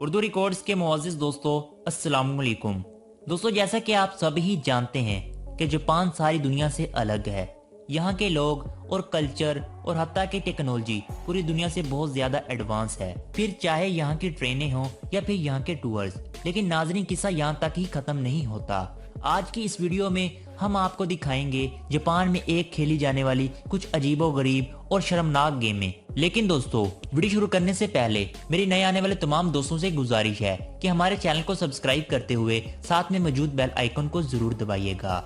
Urdu records के मुअज़्ज़िज़ दोस्तों, अस्सलाम वालेकुम। दोस्तों, जैसा कि आप सभी ही जानते हैं कि जापान सारी दुनिया से अलग है। यहाँ के लोग और कल्चर और हत्ता की टेक्नोलॉजी पूरी दुनिया से बहुत ज़्यादा एडवांस है। फिर चाहे यहाँ की ट्रेनें हों या फिर यहाँ के टूर्स, लेकिन नाज़रीन किस्सा यहाँ तक ही ख़त्म नहीं होता। आज की इस वीडियो में हम आपको दिखाएंगे जापान में एक खेली जाने वाली कुछ अजीबोगरीब और शर्मनाक गेमें। लेकिन दोस्तों, वीडियो शुरू करने से पहले मेरी नए आने वाले तमाम दोस्तों से गुजारिश है कि हमारे चैनल को सब्सक्राइब करते हुए साथ में मौजूद बेल आइकन को जरूर दबाइएगा।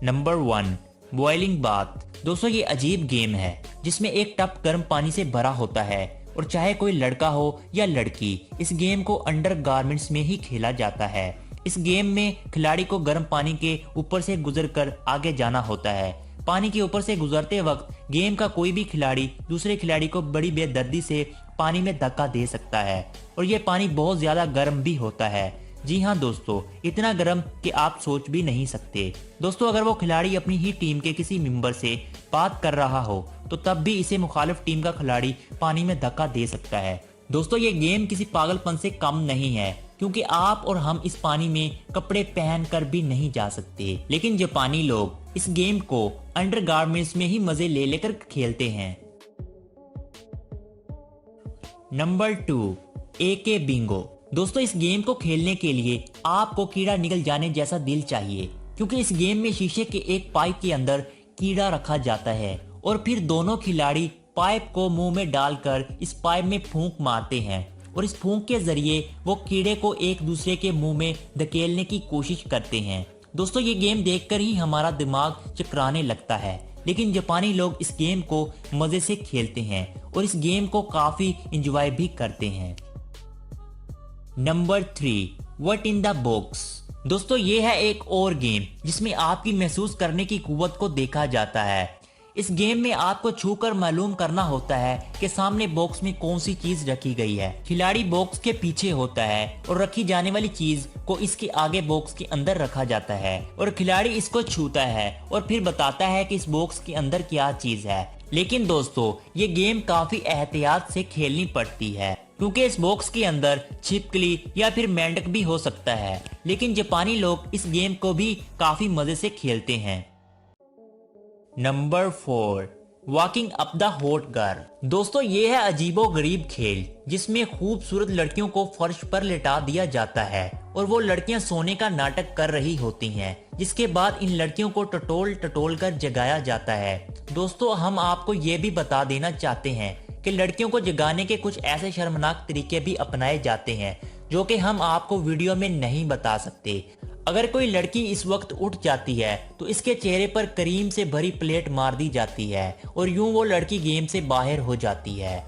Number 1, boiling bath. दोस्तों, ये अजीब गेम है जिसमें एक टब गर्म पानी से भरा होता है और चाहे कोई लड़का हो या लड़की, इस गेम को अंडर गारमेंट्स में ही खेला जाता है। इस गेम में खिलाड़ी को गर्म पानी के ऊपर से गुजरकर आगे जाना होता है। पानी के ऊपर से गुजरते वक्त गेम का कोई भी खिलाड़ी दूसरे खिलाड़ी को बड़ी बेदर्दी से पानी में धक्का दे सकता है और ये पानी बहुत ज्यादा गर्म भी होता है। जी हाँ दोस्तों, इतना गर्म कि आप सोच भी नहीं सकते। दोस्तों, अगर वो खिलाड़ी अपनी ही टीम के किसी मेंबर से बात कर रहा हो तो तब भी इसे मुखालिफ टीम का खिलाड़ी पानी में धक्का दे सकता है। दोस्तों, ये गेम किसी पागलपन से कम नहीं है, क्योंकि आप और हम इस पानी में कपड़े पहनकर भी नहीं जा सकते। लेकिन जापानी लोग इस गेम को अंडरगारमेंट्स में ही मजे ले लेकर खेलते हैं। नंबर 2, एके बिंगो। दोस्तों, इस गेम को खेलने के लिए आपको कीड़ा निकल जाने जैसा दिल चाहिए, क्योंकि इस गेम में शीशे के एक पाइप के अंदर कीड़ा रखा जाता है और फिर दोनों खिलाड़ी पाइप को मुंह में डालकर इस पाइप में फूंक मारते हैं और इस फूंक के जरिए वो कीड़े को एक दूसरे के मुंह में धकेलने की कोशिश करते हैं। दोस्तों, ये गेम देखकर ही हमारा दिमाग चकराने लगता है, लेकिन जापानी लोग इस गेम को मजे से खेलते हैं और इस गेम को काफी एंजॉय भी करते हैं। Number 3, what in the box. दोस्तों, ये है एक और गेम जिसमें आपकी महसूस करने की कुव्वत को देखा जाता है। इस गेम में आपको छूकर मालूम करना होता है कि सामने बॉक्स में कौन सी चीज रखी गई है। खिलाड़ी बॉक्स के पीछे होता है और रखी जाने वाली चीज को इसके आगे बॉक्स के अंदर रखा जाता है और खिलाड़ी इसको छूता है और फिर बताता है कि इस बॉक्स के अंदर क्या चीज है। लेकिन दोस्तों, ये गेम काफी एहतियात से खेलनी पड़ती है, क्योंकि इस बॉक्स के अंदर छिपकली या फिर मेंढक भी हो सकता है। लेकिन जापानी लोग इस गेम को भी काफी मजे से खेलते हैं। Number 4, walking up the hot girl. दोस्तों, ये है अजीबो गरीब खेल जिसमें खूबसूरत लड़कियों को फर्श पर लेटा दिया जाता है और वो लड़कियां सोने का नाटक कर रही होती हैं, जिसके बाद इन लड़कियों को टटोल टटोल कर जगाया जाता है। दोस्तों, हम आपको ये भी बता देना चाहते हैं कि लड़कियों को जगाने के कुछ ऐसे शर्मनाक तरीके भी अपनाए जाते हैं जो कि हम आपको वीडियो में नहीं बता सकते। अगर कोई लड़की इस वक्त उठ जाती है तो इसके चेहरे पर क्रीम से भरी प्लेट मार दी जाती है और यूं वो लड़की गेम से बाहर हो जाती है।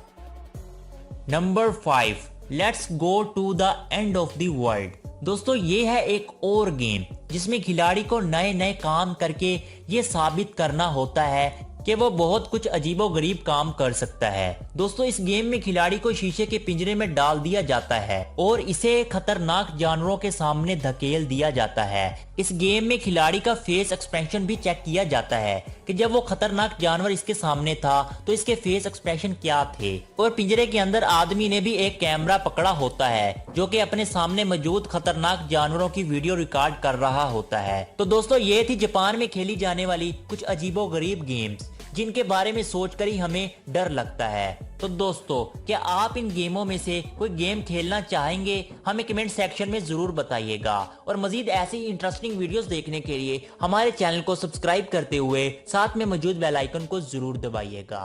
Number 5, let's go to the end of the world. दोस्तों, ये है एक और गेम जिसमें खिलाड़ी को नए नए काम करके ये साबित करना होता है कि वो बहुत कुछ अजीबो गरीब काम कर सकता है। दोस्तों, इस गेम में खिलाड़ी को शीशे के पिंजरे में डाल दिया जाता है और इसे खतरनाक जानवरों के सामने धकेल दिया जाता है। इस गेम में खिलाड़ी का फेस एक्सप्रेशन भी चेक किया जाता है कि जब वो खतरनाक जानवर इसके सामने था तो इसके फेस एक्सप्रेशन क्या थे। और पिंजरे के अंदर आदमी ने भी एक कैमरा पकड़ा होता है जो कि अपने सामने मौजूद खतरनाक जानवरों की वीडियो रिकॉर्ड कर रहा होता है। तो दोस्तों, ये थी जापान में खेली जाने वाली कुछ अजीबो गरीब गेम्स जिनके बारे में सोचकर ही हमें डर लगता है। तो दोस्तों, क्या आप इन गेमों में से कोई गेम खेलना चाहेंगे? हमें कमेंट सेक्शन में जरूर बताइएगा और मजीद ऐसी इंटरेस्टिंग वीडियोस देखने के लिए हमारे चैनल को सब्सक्राइब करते हुए साथ में मौजूद बेल आइकन को जरूर दबाइएगा।